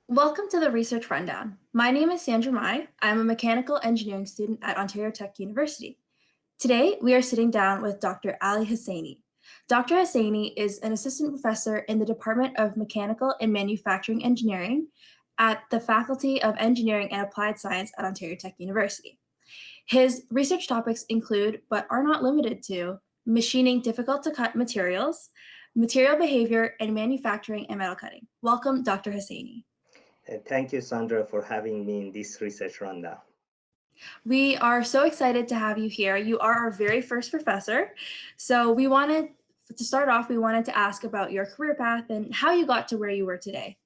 Welcome to the Research Rundown. My name is Sandra Mai. I'm a mechanical engineering student at Ontario Tech University. Today, we are sitting down with Dr. Ali Hosseini. Dr. Hosseini is an assistant professor in the Department of Mechanical and Manufacturing Engineering at the Faculty of Engineering and Applied Science at Ontario Tech University. His research topics include, but are not limited to, machining difficult to cut materials, material behavior, and manufacturing and metal cutting. Welcome, Dr. Hosseini. Thank you, Sandra, for having me in this research rundown. We are so excited to have you here. You are our very first professor. So to start off, we wanted to ask about your career path and how you got to where you were today.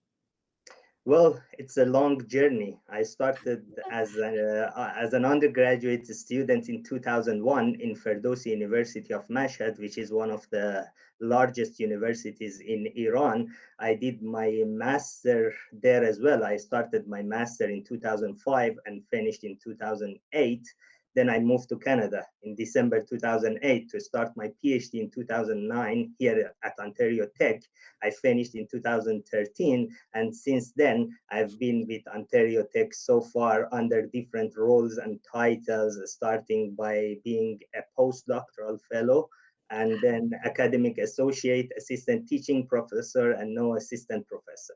Well, it's a long journey. I started as an undergraduate student in 2001 in Ferdowsi University of Mashhad, which is one of the largest universities in Iran. I did my master there as well. I started my master in 2005 and finished in 2008. Then I moved to Canada in December 2008 to start my PhD in 2009 here at Ontario Tech. I finished in 2013, and since then I've been with Ontario Tech so far under different roles and titles, starting by being a postdoctoral fellow and then academic associate, assistant teaching professor, and now assistant professor.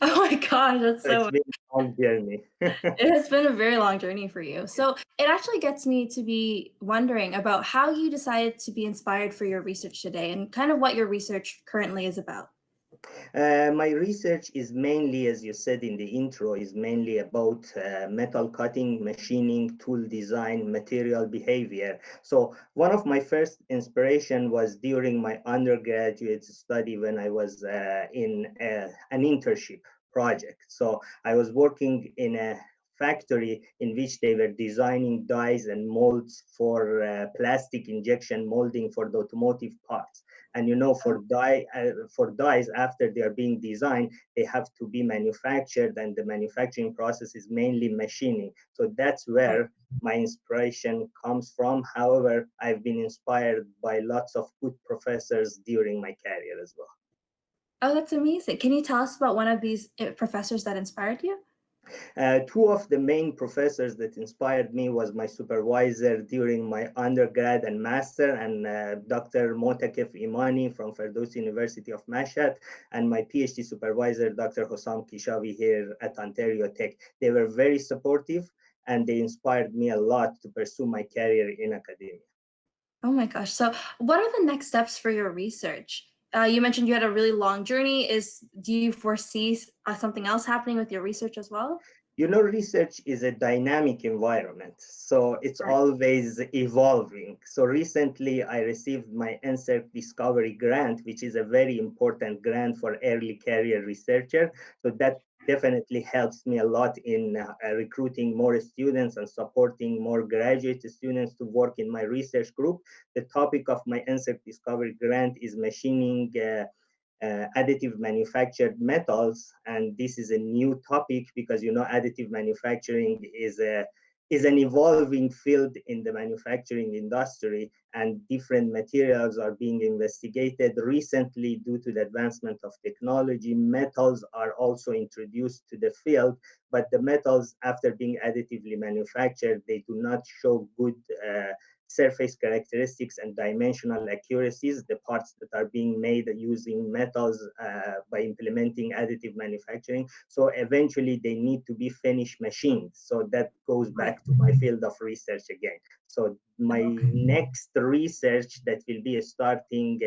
Oh my gosh, that's So it's so been a long journey. it has been a very long journey for you. So it actually gets me to be wondering about how you decided to be inspired for your research today and kind of what your research currently is about. My research is mainly, as you said in the intro, is mainly about metal cutting, machining, tool design, material behavior. So one of my first inspiration was during my undergraduate study when I was in an internship project. So I was working in a factory in which they were designing dies and molds for plastic injection molding for the automotive parts. And for dies after they are being designed, they have to be manufactured, and the manufacturing process is mainly machining. So that's where my inspiration comes from. However, I've been inspired by lots of good professors during my career as well. Oh, that's amazing. Can you tell us about one of these professors that inspired you? Two of the main professors that inspired me was my supervisor during my undergrad and master, and Dr. Motakef Imani from Ferdowsi University of Mashhad, and my PhD supervisor, Dr. Hossam Kishavi here at Ontario Tech. They were very supportive, and they inspired me a lot to pursue my career in academia. Oh my gosh. So, what are the next steps for your research? You mentioned you had a really long journey. Do you foresee something else happening with your research as well? Research is a dynamic environment, so it's Right. always evolving. So recently, I received my NSERC Discovery Grant, which is a very important grant for early career researcher. So that definitely helps me a lot in recruiting more students and supporting more graduate students to work in my research group. The topic of my NSERC Discovery Grant is machining additive manufactured metals, and this is a new topic because additive manufacturing is an evolving field in the manufacturing industry, and different materials are being investigated. Recently, due to the advancement of technology, metals are also introduced to the field, but the metals, after being additively manufactured, they do not show good surface characteristics and dimensional accuracies, the parts that are being made using metals by implementing additive manufacturing. So eventually they need to be finished machined. So that goes Right. back to my field of research again. So my next research that will be starting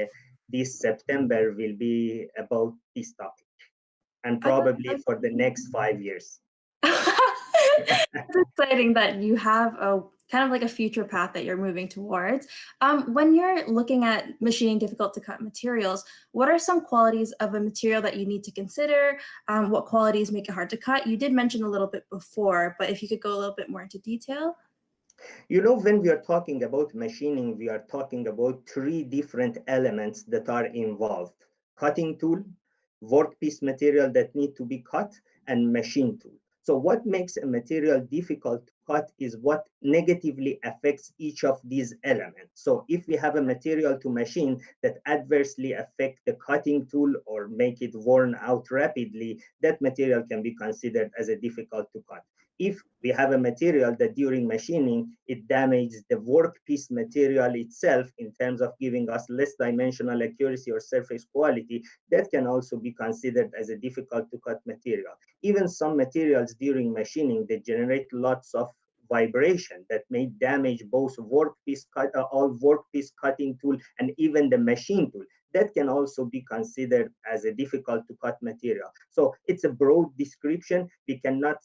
this September will be about this topic, and I probably thought for the next 5 years. It's exciting that you have a kind of like a future path that you're moving towards. When you're looking at machining difficult to cut materials, what are some qualities of a material that you need to consider? What qualities make it hard to cut? You did mention a little bit before, but if you could go a little bit more into detail. When we are talking about machining, we are talking about three different elements that are involved: cutting tool, workpiece material that need to be cut, and machine tool. So what makes a material difficult to cut is what negatively affects each of these elements. So if we have a material to machine that adversely affect the cutting tool or make it worn out rapidly, that material can be considered as a difficult to cut. If we have a material that during machining, it damages the workpiece material itself in terms of giving us less dimensional accuracy or surface quality, that can also be considered as a difficult to cut material. Even some materials during machining, they generate lots of vibration that may damage both all workpiece cutting tool and even the machine tool. That can also be considered as a difficult to cut material. So it's a broad description. We cannot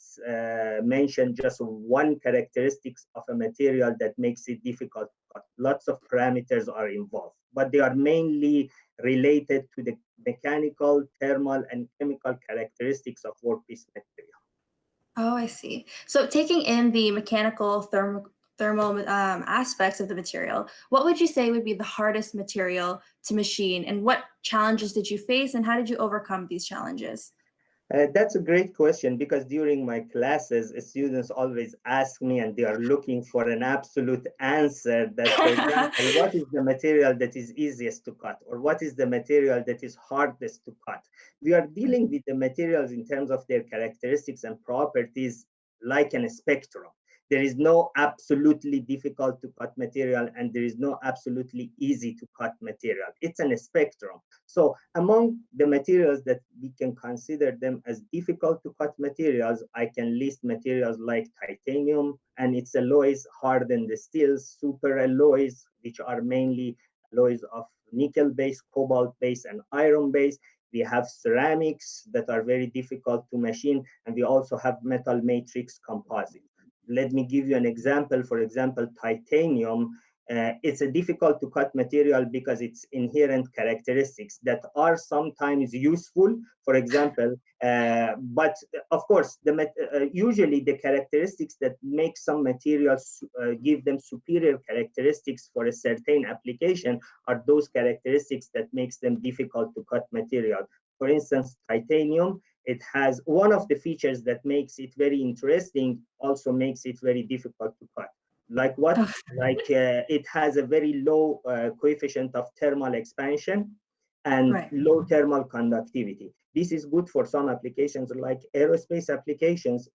mention just one characteristics of a material that makes it difficult to cut. Lots of parameters are involved, but they are mainly related to the mechanical, thermal, and chemical characteristics of workpiece material. Oh, I see. So taking in the mechanical thermal aspects of the material, what would you say would be the hardest material to machine, and what challenges did you face, and how did you overcome these challenges? That's a great question because during my classes, students always ask me and they are looking for an absolute answer that, for example, what is the material that is easiest to cut or what is the material that is hardest to cut? We are dealing with the materials in terms of their characteristics and properties like in a spectrum. There is no absolutely difficult to cut material and there is no absolutely easy to cut material. It's in a spectrum. So among the materials that we can consider them as difficult to cut materials, I can list materials like titanium and its alloys, hardened steels, super alloys, which are mainly alloys of nickel-based, cobalt-based, and iron-based. We have ceramics that are very difficult to machine, and we also have metal matrix composite. Let me give you an example. For example, titanium, it's a difficult to cut material because its inherent characteristics that are sometimes useful, for example, but of course, usually the characteristics that make some materials give them superior characteristics for a certain application are those characteristics that makes them difficult to cut material. For instance, titanium, it has one of the features that makes it very interesting, also makes it very difficult to cut. Like what? Like it has a very low coefficient of thermal expansion and Right. low thermal conductivity. This is good for some applications like aerospace applications,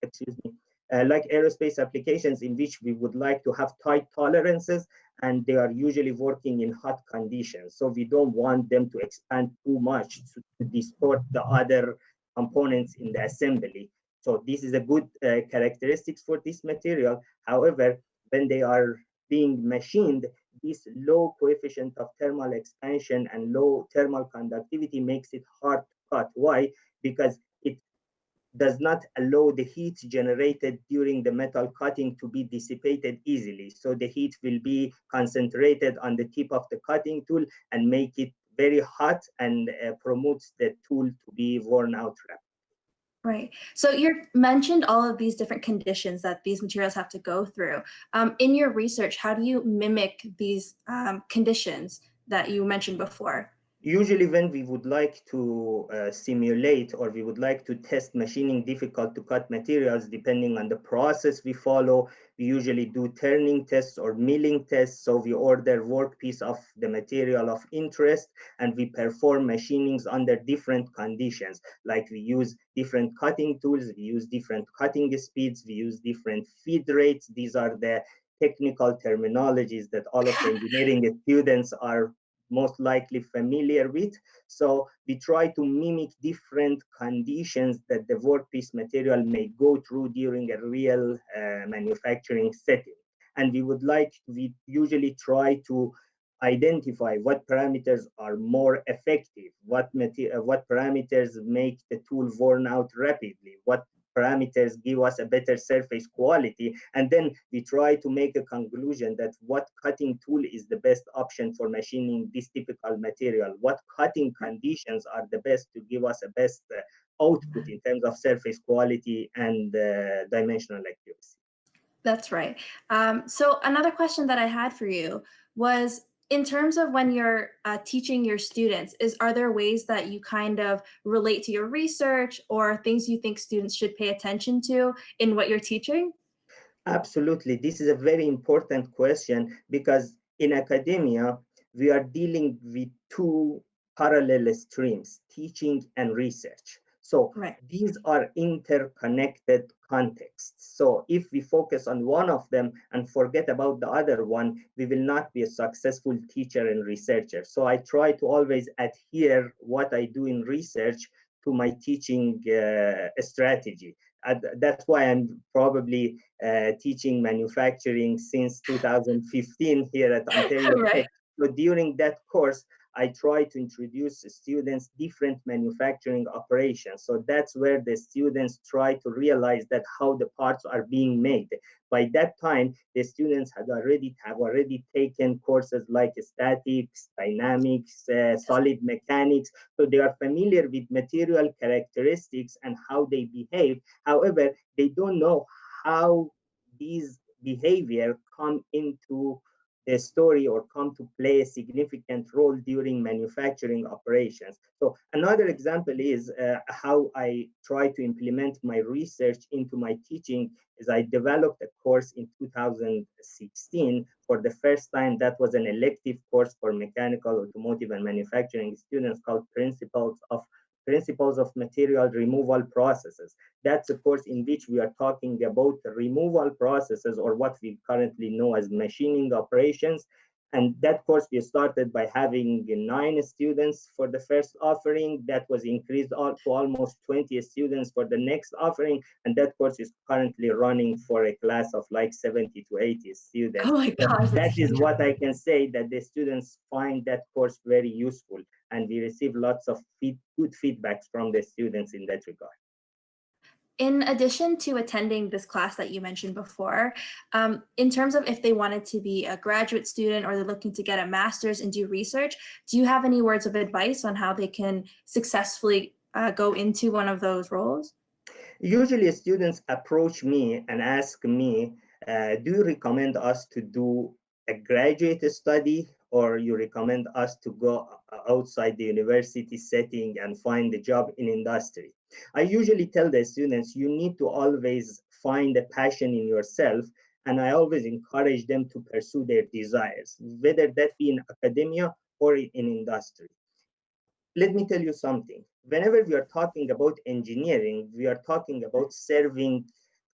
excuse me, like aerospace applications in which we would like to have tight tolerances and they are usually working in hot conditions. So we don't want them to expand too much to distort the other components in the assembly. So this is a good characteristics for this material. However, when they are being machined, this low coefficient of thermal expansion and low thermal conductivity makes it hard to cut. Why? Because it does not allow the heat generated during the metal cutting to be dissipated easily. So the heat will be concentrated on the tip of the cutting tool and make it very hot and promotes the tool to be worn out rapidly. Right. So you mentioned all of these different conditions that these materials have to go through. In your research, how do you mimic these conditions that you mentioned before? Usually when we would like to simulate or we would like to test machining difficult to cut materials, depending on the process we follow, we usually do turning tests or milling tests. So we order workpiece of the material of interest and we perform machinings under different conditions. Like we use different cutting tools, we use different cutting speeds, we use different feed rates. These are the technical terminologies that all of the engineering students are most likely familiar with. So we try to mimic different conditions that the workpiece material may go through during a real manufacturing setting. And we usually try to identify what parameters are more effective, what parameters make the tool worn out rapidly, what parameters give us a better surface quality, and then we try to make a conclusion that what cutting tool is the best option for machining this typical material, what cutting conditions are the best to give us a best output in terms of surface quality and dimensional accuracy. That's right. So another question that I had for you was, in terms of when you're teaching your students, are there ways that you kind of relate to your research or things you think students should pay attention to in what you're teaching? Absolutely. This is a very important question because in academia, we are dealing with two parallel streams, teaching and research. So Right. these are interconnected contexts. So if we focus on one of them and forget about the other one, we will not be a successful teacher and researcher. So I try to always adhere what I do in research to my teaching strategy. That's why I'm probably teaching manufacturing since 2015 here at Ontario Tech. Right. So during that course, I try to introduce students different manufacturing operations. So that's where the students try to realize that how the parts are being made. By that time, the students have already taken courses like statics, dynamics, solid mechanics. So they are familiar with material characteristics and how they behave. However, they don't know how these behavior come into the story or come to play a significant role during manufacturing operations. So another example is how I try to implement my research into my teaching is I developed a course in 2016 for the first time. That was an elective course for mechanical, automotive, and manufacturing students called Principles of Material Removal Processes. That's a course in which we are talking about removal processes, or what we currently know as machining operations. And that course we started by having 9 students for the first offering. That was increased to almost 20 students for the next offering. And that course is currently running for a class of like 70 to 80 Oh students. my So gosh, that's that is huge. what I can say, that the students find that course very useful. And we receive lots of good feedbacks from the students in that regard. In addition to attending this class that you mentioned before, in terms of if they wanted to be a graduate student or they're looking to get a master's and do research, do you have any words of advice on how they can successfully go into one of those roles? Usually, students approach me and ask me, do you recommend us to do a graduate study, or you recommend us to go outside the university setting and find a job in industry? I usually tell the students, you need to always find a passion in yourself, and I always encourage them to pursue their desires, whether that be in academia or in industry. Let me tell you something. Whenever we are talking about engineering, we are talking about serving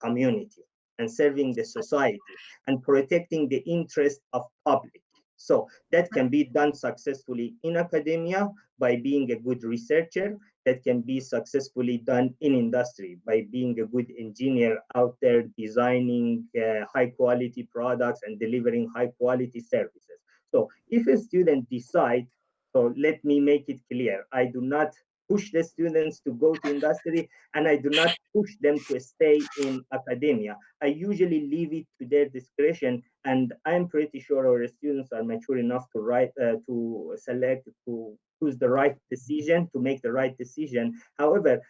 community and serving the society and protecting the interest of public. So that can be done successfully in academia by being a good researcher. That can be successfully done in industry by being a good engineer out there designing high quality products and delivering high quality services. So if a student decides, so let me make it clear. I do not push the students to go to industry, and I do not push them to stay in academia. I usually leave it to their discretion, and I'm pretty sure our students are mature enough to select, to choose the right decision, to make the right decision. However,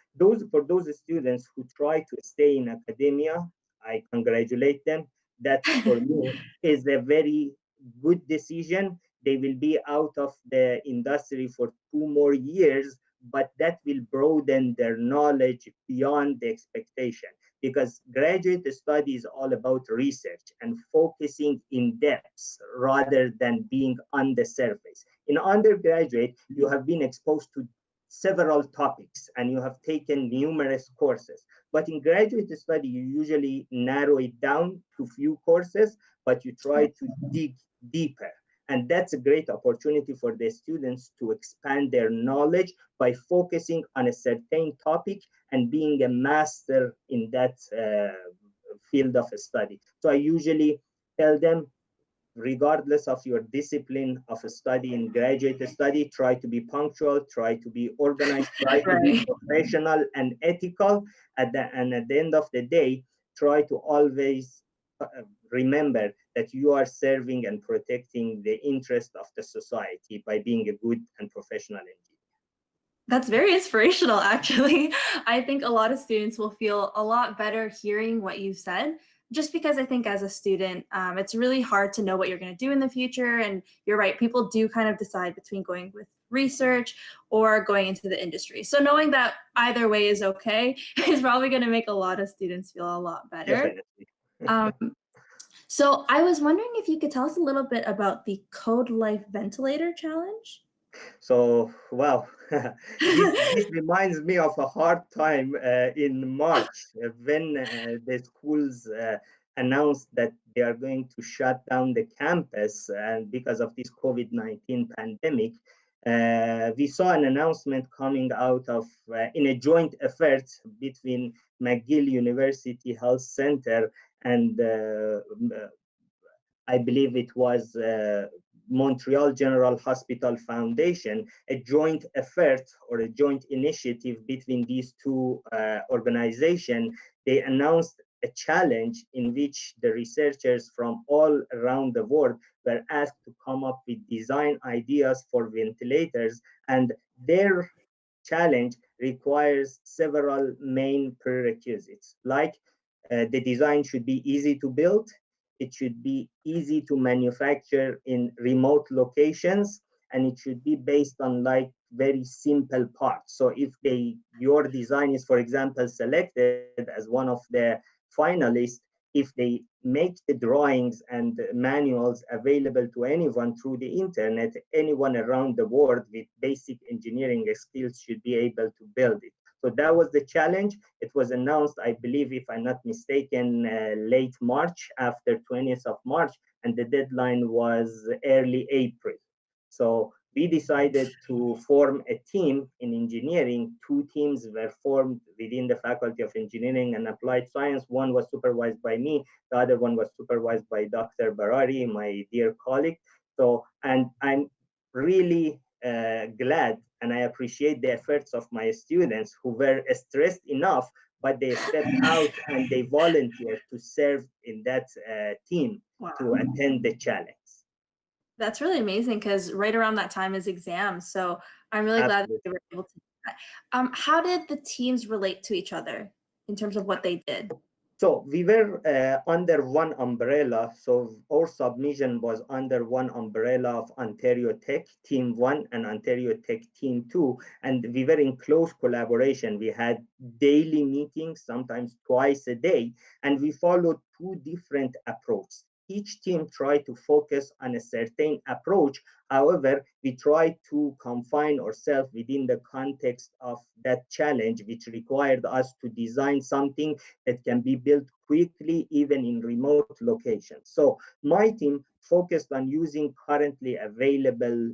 for those students who try to stay in academia, I congratulate them. That for me is a very good decision. They will be out of the industry for 2 more years, but that will broaden their knowledge beyond the expectation, because graduate study is all about research and focusing in depth rather than being on the surface. In undergraduate, you have been exposed to several topics and you have taken numerous courses. But in graduate study, you usually narrow it down to few courses, but you try to dig deeper. And that's a great opportunity for the students to expand their knowledge by focusing on a certain topic and being a master in that field of study. So I usually tell them, regardless of your discipline of study in graduate study, try to be punctual, try to be organized, try to be Right. professional and ethical. And at the end of the day, try to always remember that you are serving and protecting the interest of the society by being a good and professional engineer. That's very inspirational, actually. I think a lot of students will feel a lot better hearing what you said, just because I think as a student, it's really hard to know what you're going to do in the future. And you're right, people do kind of decide between going with research or going into the industry. So knowing that either way is okay is probably going to make a lot of students feel a lot better. Definitely. So I was wondering if you could tell us a little bit about the Code Life Ventilator Challenge. So, wow, this reminds me of a hard time in March when the schools announced that they are going to shut down the campus and because of this COVID-19 pandemic. We saw an announcement coming out of in a joint effort between McGill University Health Center and I believe it was Montreal General Hospital Foundation, a joint effort or a joint initiative between these two organizations. They announced a challenge in which the researchers from all around the world were asked to come up with design ideas for ventilators, and their challenge requires several main prerequisites, like the design should be easy to build, it should be easy to manufacture in remote locations, and it should be based on like very simple parts. So if your design is, for example, selected as one of the finalists, if they make the drawings and manuals available to anyone through the internet, anyone around the world with basic engineering skills should be able to build it. So that was the challenge. It was announced, I believe, if I'm not mistaken, late March, after 20th of March, and the deadline was early April. So we decided to form a team in engineering. Two teams were formed within the Faculty of Engineering and Applied Science. One was supervised by me, the other one was supervised by Dr. Barari, my dear colleague. So, and I'm really glad and I appreciate the efforts of my students who were stressed enough, but they stepped out and they volunteered to serve in that team to Wow. attend the challenge. That's really amazing because right around that time is exams. So I'm really glad that Absolutely. they were able to do that. How did the teams relate to each other in terms of what they did? So we were under one umbrella. So our submission was under one umbrella of Ontario Tech Team 1 and Ontario Tech Team 2. And we were in close collaboration. We had daily meetings, sometimes twice a day, and we followed two different approaches. Each team tried to focus on a certain approach. However, we tried to confine ourselves within the context of that challenge, which required us to design something that can be built quickly, even in remote locations. So my team focused on using currently available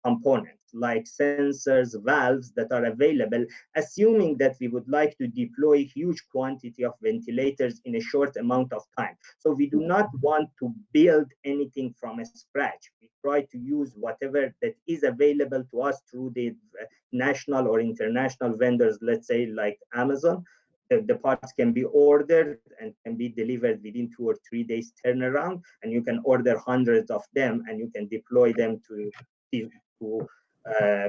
components like sensors, valves that are available, assuming that we would like to deploy huge quantity of ventilators in a short amount of time. So we do not want to build anything from scratch. We try to use whatever that is available to us through the national or international vendors, let's say like Amazon. The parts can be ordered and can be delivered within 2 or 3 days turnaround, and you can order hundreds of them and you can deploy them to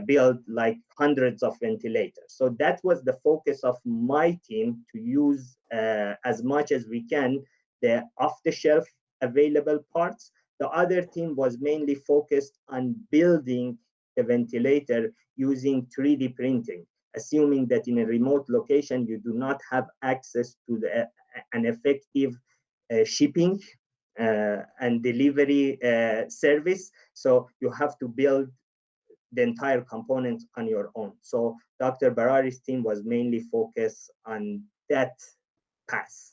build like hundreds of ventilators. So that was the focus of my team, to use as much as we can the off-the-shelf available parts. The other team was mainly focused on building the ventilator using 3D printing, assuming that in a remote location you do not have access to an effective shipping and delivery service. So you have to build the entire components on your own. So Dr. Barari's team was mainly focused on that path.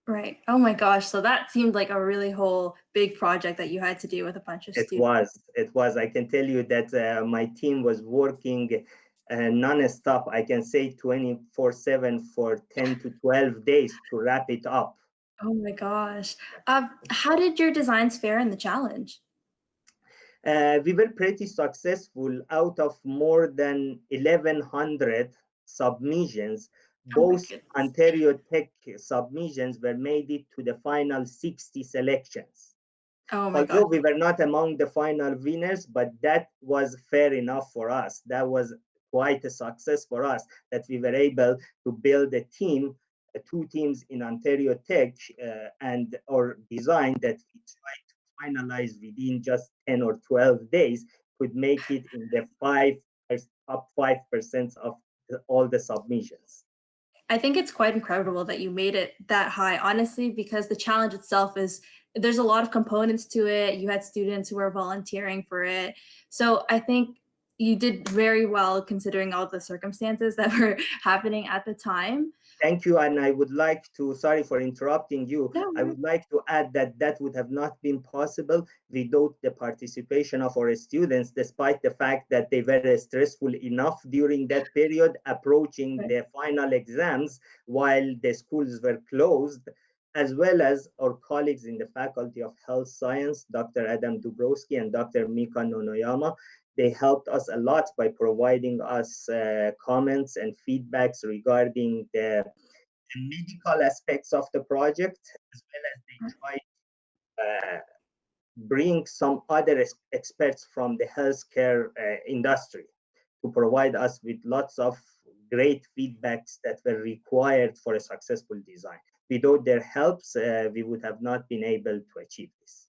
Right. Oh my gosh. So that seemed like a really whole big project that you had to do with a bunch of students. It was. I can tell you that my team was working non-stop. I can say 24/7 for 10 to 12 days to wrap it up. Oh my gosh. How did your designs fare in the challenge? We were pretty successful. Out of more than 1,100 submissions, Oh my both goodness. Ontario Tech submissions were made it to the final 60 selections. Oh my Although gosh. we were not among the final winners, but that was fair enough for us. That was quite a success for us that we were able to build a team, two teams in Ontario Tech, and our design that we tried to finalize within just 10 or 12 days could make it in the top 5% of all the submissions. I think it's quite incredible that you made it that high, honestly, because the challenge itself is there's a lot of components to it. You had students who were volunteering for it. So I think you did very well considering all the circumstances that were happening at the time. Thank you. And I would like to, sorry for interrupting you, No, I would like to add that that would have not been possible without the participation of our students, despite the fact that they were stressful enough during that period, approaching right. the final exams while the schools were closed, as well as our colleagues in the Faculty of Health Science, Dr. Adam Dubrowski and Dr. Mika Nonoyama. They helped us a lot by providing us comments and feedbacks regarding the medical aspects of the project, as well as they tried to bring some other experts from the healthcare industry to provide us with lots of great feedbacks that were required for a successful design. Without their helps, we would have not been able to achieve this.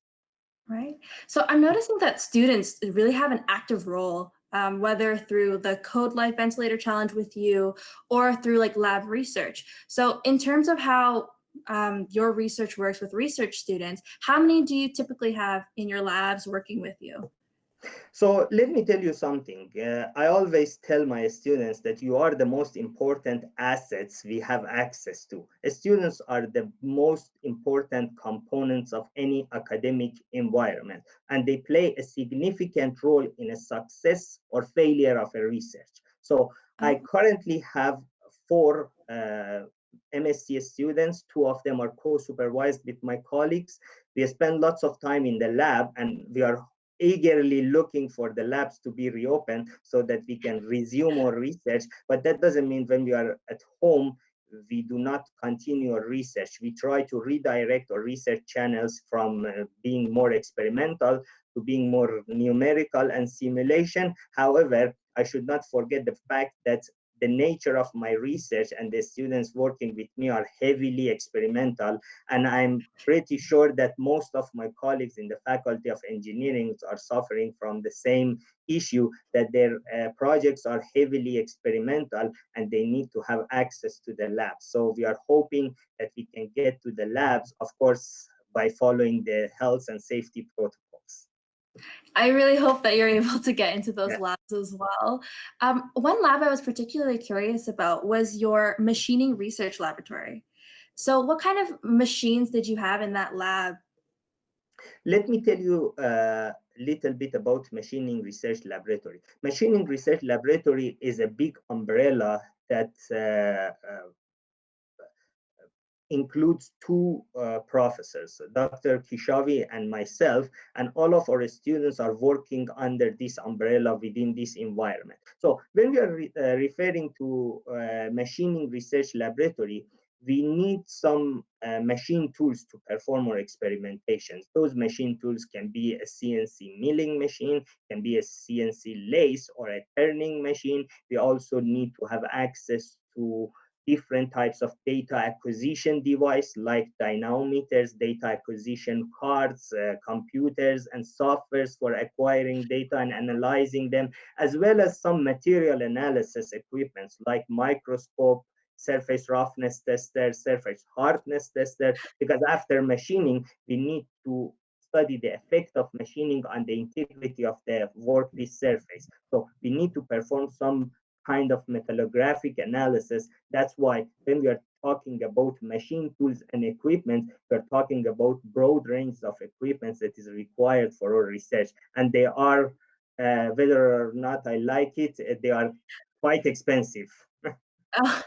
Right. So I'm noticing that students really have an active role, whether through the Code Life Ventilator Challenge with you or through like lab research. So in terms of how your research works with research students, how many do you typically have in your labs working with you? So let me tell you something. I always tell my students that you are the most important assets we have access to. Students are the most important components of any academic environment, and they play a significant role in a success or failure of a research. So I Oh, currently have four MSc students. Two of them are co-supervised with my colleagues. We spend lots of time in the lab, and we are eagerly looking for the labs to be reopened so that we can resume our research. But that doesn't mean when we are at home, we do not continue our research. We try to redirect our research channels from being more experimental to being more numerical and simulation. However, I should not forget the fact that the nature of my research and the students working with me are heavily experimental, and I'm pretty sure that most of my colleagues in the Faculty of Engineering are suffering from the same issue, that their projects are heavily experimental and they need to have access to the labs. So we are hoping that we can get to the labs, of course, by following the health and safety protocols. I really hope that you're able to get into those Yeah. labs as well. One lab I was particularly curious about was your machining research laboratory. So, what kind of machines did you have in that lab? Let me tell you a little bit about Machining Research Laboratory. Machining Research Laboratory is a big umbrella that includes two professors, Dr. Kishavi and myself, and all of our students are working under this umbrella within this environment. So when we are referring to machining research laboratory, we need some machine tools to perform our experimentations. Those machine tools can be a CNC milling machine, can be a CNC lathe or a turning machine. We also need to have access to different types of data acquisition device like dynamometers, data acquisition cards, computers, and softwares for acquiring data and analyzing them, as well as some material analysis equipments like microscope, surface roughness tester, surface hardness tester, because after machining, we need to study the effect of machining on the integrity of the workpiece surface. So we need to perform some kind of metallographic analysis. That's why when we are talking about machine tools and equipment, we're talking about broad range of equipment that is required for our research. And they are, whether or not I like it, they are quite expensive. Uh,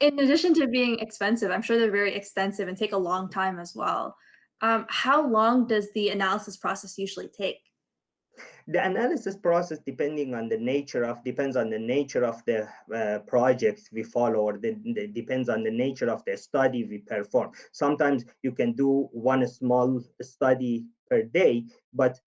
in addition to being expensive, I'm sure they're very extensive and take a long time as well. How long does the analysis process usually take? The analysis process depends on the nature of the project we follow, or depends on the nature of the study we perform. Sometimes you can do one small study per day, but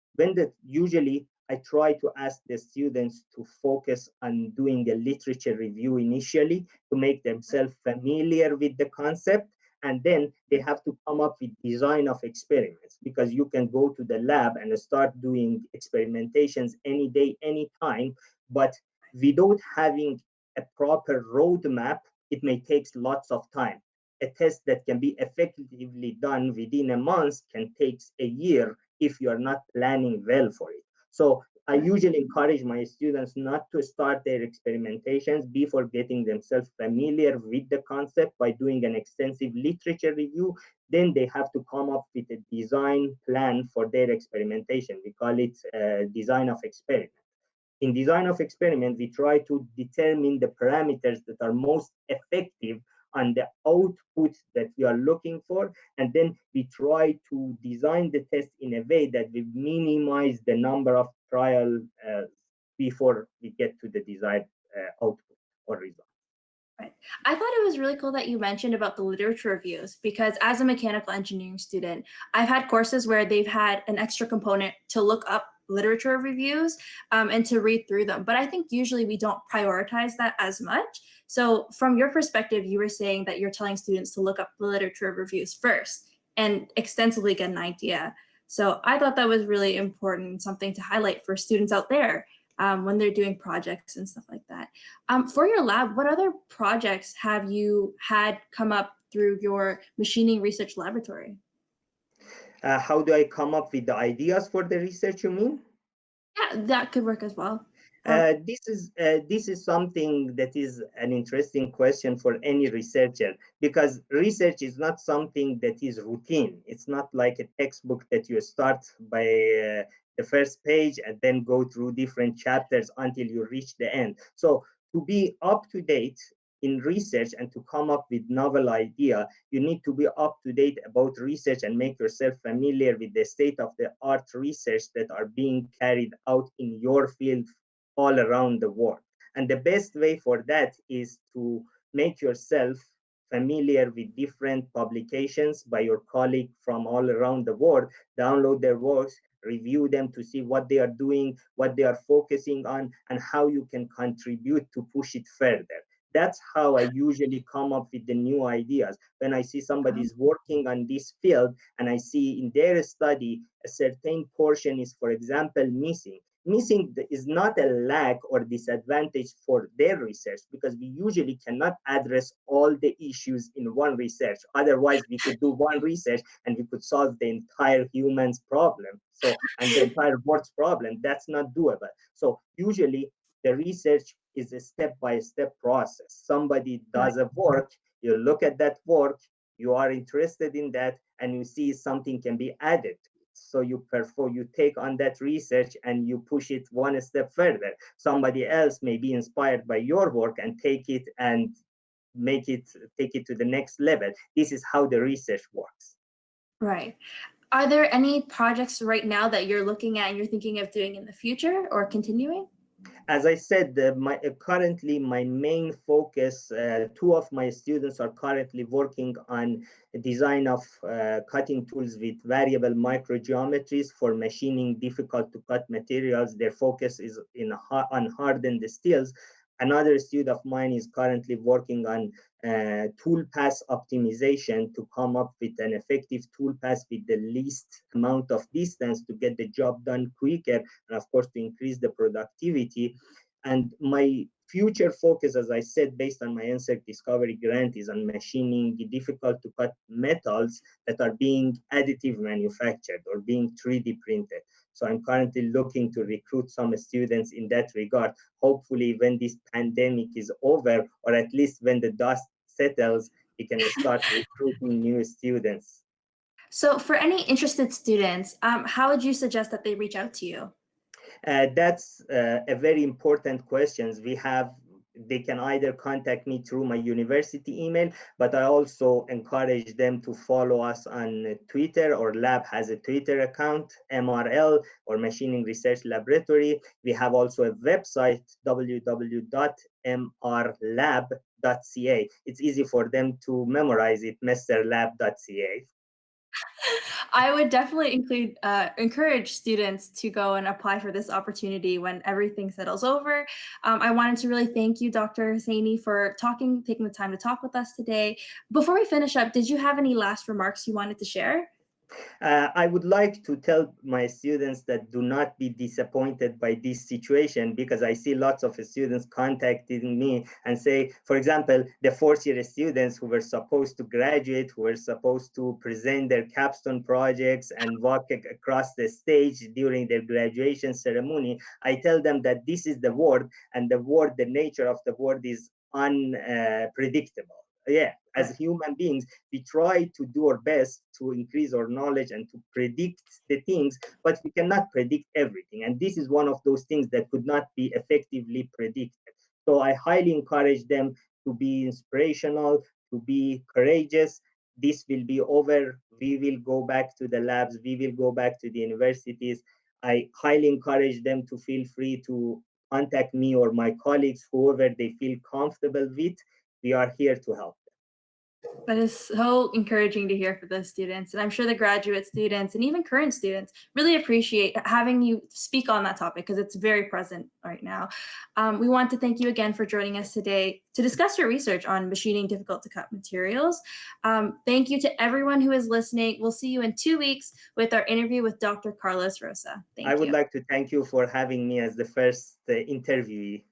usually I try to ask the students to focus on doing a literature review initially to make themselves familiar with the concept, and then they have to come up with design of experiments, because you can go to the lab and start doing experimentations any day, any time, but without having a proper roadmap, it may take lots of time. A test that can be effectively done within a month can take a year if you are not planning well for it. So I usually encourage my students not to start their experimentations before getting themselves familiar with the concept by doing an extensive literature review. Then they have to come up with a design plan for their experimentation. We call it design of experiment. In design of experiment, we try to determine the parameters that are most effective on the output that we are looking for, and then we try to design the test in a way that we minimize the number of trials before we get to the desired output or result. Right. I thought it was really cool that you mentioned about the literature reviews because as a mechanical engineering student, I've had courses where they've had an extra component to look up literature reviews and to read through them. But I think usually we don't prioritize that as much. So from your perspective, you were saying that you're telling students to look up the literature reviews first and extensively get an idea. So I thought that was really important, something to highlight for students out there when they're doing projects and stuff like that. For your lab, what other projects have you had come up through your machining research laboratory? How do I come up with the ideas for the research, you mean? Yeah, that could work as well. Um, This is something that is an interesting question for any researcher because research is not something that is routine. It's not like a textbook that you start by the first page and then go through different chapters until you reach the end. So to be up to date in research and to come up with novel idea, you need to be up to date about research and make yourself familiar with the state of the art research that are being carried out in your field all around the world. And the best way for that is to make yourself familiar with different publications by your colleague from all around the world, download their works, review them to see what they are doing, what they are focusing on, and how you can contribute to push it further. That's how I usually come up with the new ideas. When I see somebody's working on this field and I see in their study a certain portion is, for example, missing is not a lack or disadvantage for their research because we usually cannot address all the issues in one research. Otherwise, we could do one research and we could solve the entire human's problem. So, and the entire world's problem. That's not doable. So usually the research is a step-by-step process. Somebody does a work, you look at that work, you are interested in that, and you see something can be added. So you perform, you take on that research and you push it one step further. Somebody else may be inspired by your work and take it and take it to the next level. This is how the research works. right. Are there any projects right now that you're looking at and you're thinking of doing in the future or continuing? As I said, currently my main focus, two of my students are currently working on design of cutting tools with variable microgeometries for machining difficult to cut materials. Their focus is on hardened steels. Another student of mine is currently working on tool pass optimization to come up with an effective tool pass with the least amount of distance to get the job done quicker and of course to increase the productivity. And my future focus, as I said, based on my insect discovery grant, is on machining the difficult to cut metals that are being additive manufactured or being 3D printed. So I'm currently looking to recruit some students in that regard. Hopefully when this pandemic is over, or at least when the dust settles, we can start recruiting new students. So for any interested students, how would you suggest that they reach out to you? That's a very important question. They can either contact me through my university email, but I also encourage them to follow us on Twitter. Our lab has a Twitter account, MRL, or Machining Research Laboratory. We have also a website, www.mrlab.ca. It's easy for them to memorize it, mesterlab.ca. I would definitely encourage students to go and apply for this opportunity when everything settles over. I wanted to really thank you, Dr. Hosseini, for taking the time to talk with us today. Before we finish up, did you have any last remarks you wanted to share? I would like to tell my students that do not be disappointed by this situation, because I see lots of students contacting me and say, for example, the fourth year students who were supposed to graduate, who were supposed to present their capstone projects and walk across the stage during their graduation ceremony. I tell them that this is the world, and the nature of the world is unpredictable. Yeah, as Right. human beings, we try to do our best to increase our knowledge and to predict the things, but we cannot predict everything. And this is one of those things that could not be effectively predicted. So I highly encourage them to be inspirational, to be courageous. This will be over. We will go back to the labs. We will go back to the universities. I highly encourage them to feel free to contact me or my colleagues, whoever they feel comfortable with. We are here to help. That is so encouraging to hear for the students. And I'm sure the graduate students and even current students really appreciate having you speak on that topic because it's very present right now. We want to thank you again for joining us today to discuss your research on machining difficult to cut materials. Thank you to everyone who is listening. We'll see you in 2 weeks with our interview with Dr. Carlos Rosa. I Thank would you. like to thank you for having me as the first interviewee.